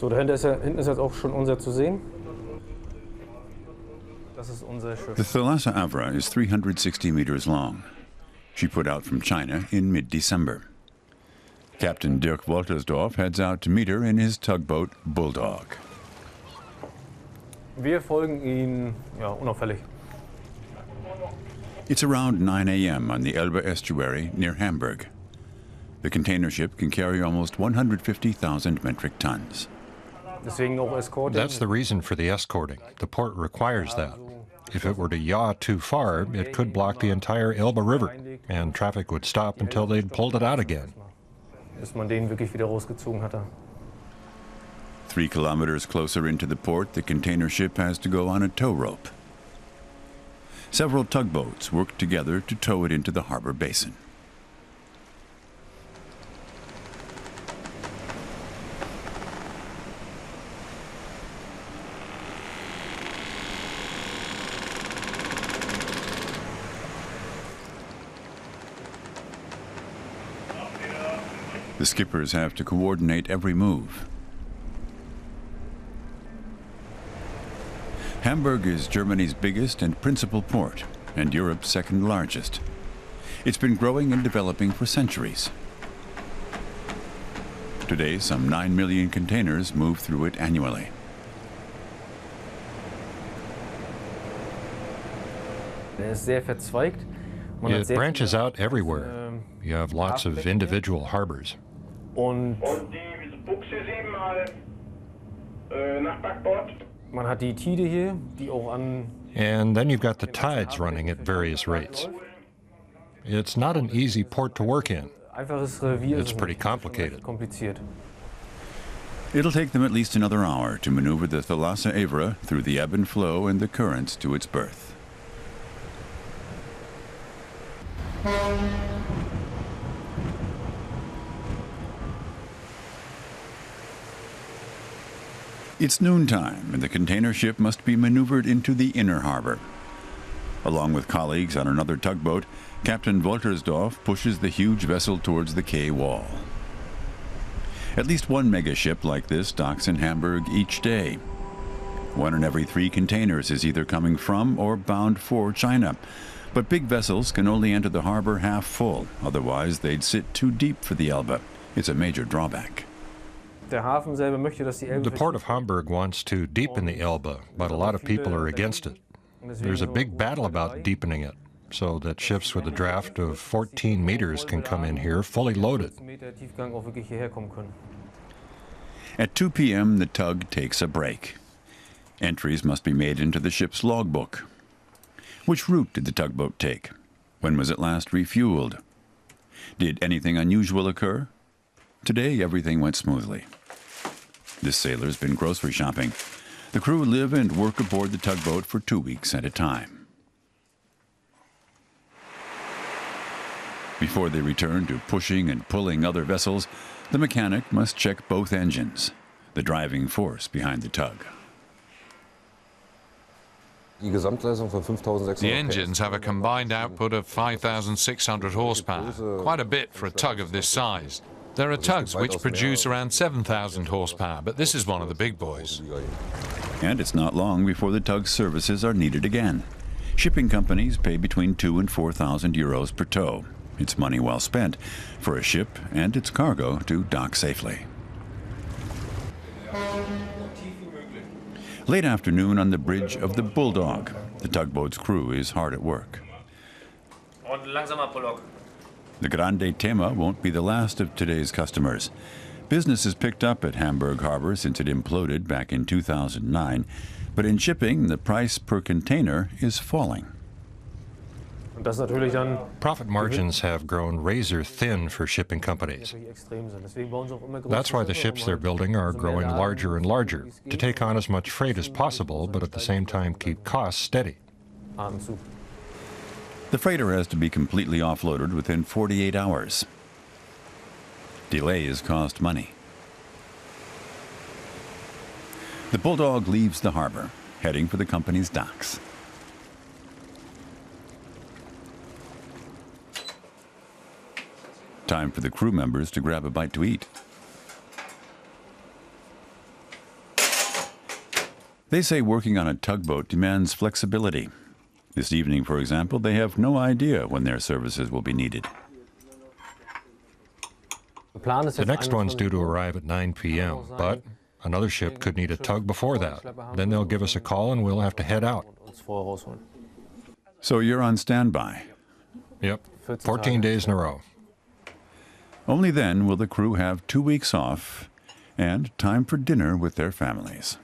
So, dahinter ist hinten ist jetzt auch schon unser zu sehen. Das ist unser Schiff. The Thalassa Avra is 360 meters long. She put out from China in mid-December. Captain Dirk Woltersdorf heads out to meet her in his tugboat Bulldog. Wir folgen ihnen unauffällig. It's around 9 a.m. on the Elbe estuary near Hamburg. The container ship can carry almost 150,000 metric tons. Deswegen auch escorting. That's the reason for the escorting. The port requires that. If it were to yaw too far, it could block the entire Elbe River, and traffic would stop until they'd pulled it out again. Bis man den wirklich wieder rausgezogen hatte. 3 kilometers closer into the port, the container ship has to go on a tow rope. Several tugboats work together to tow it into the harbor basin. The skippers have to coordinate every move. Hamburg is Germany's biggest and principal port, and Europe's second largest. It's been growing and developing for centuries. Today, some 9 million containers move through it annually. It branches out everywhere. You have lots of individual harbors. Und man hat die Tide hier, die auch an. And then you've got the tides running at various rates. It's not an easy port to work in. It's pretty complicated. It'll take them at least another hour to maneuver the Thalassa Avra through the ebb and flow and the currents to its berth. It's noontime, and the container ship must be maneuvered into the inner harbor. Along with colleagues on another tugboat, Captain Woltersdorf pushes the huge vessel towards the quay wall. At least one megaship like this docks in Hamburg each day. 1 in every 3 containers is either coming from or bound for China. But big vessels can only enter the harbor half full, otherwise they'd sit too deep for the Elbe. It's a major drawback. The port of Hamburg wants to deepen the Elbe, but a lot of people are against it. There's a big battle about deepening it, so that ships with a draft of 14 meters can come in here fully loaded. At 2 p.m., the tug takes a break. Entries must be made into the ship's logbook. Which route did the tugboat take? When was it last refueled? Did anything unusual occur? Today, everything went smoothly. This sailor's been grocery shopping. The crew live and work aboard the tugboat for 2 weeks at a time. Before they return to pushing and pulling other vessels, the mechanic must check both engines, the driving force behind the tug. The engines have a combined output of 5,600 horsepower, quite a bit for a tug of this size. There are tugs which produce around 7,000 horsepower, but this is one of the big boys. And it's not long before the tug's services are needed again. Shipping companies pay between 2,000 and 4,000 euros per tow. It's money well spent for a ship and its cargo to dock safely. Late afternoon on the bridge of the Bulldog. The tugboat's crew is hard at work. The Grande Tema won't be the last of today's customers. Business has picked up at Hamburg Harbor since it imploded back in 2009, but in shipping, the price per container is falling. Profit margins have grown razor thin for shipping companies. That's why the ships they're building are growing larger and larger, to take on as much freight as possible, but at the same time keep costs steady. The freighter has to be completely offloaded within 48 hours. Delays cost money. The Bulldog leaves the harbor, heading for the company's docks. Time for the crew members to grab a bite to eat. They say working on a tugboat demands flexibility. This evening, for example, they have no idea when their services will be needed. The next one's due to arrive at 9 p.m., but another ship could need a tug before that. Then they'll give us a call and we'll have to head out. So you're on standby. Yep, 14 days in a row. Only then will the crew have 2 weeks off and time for dinner with their families.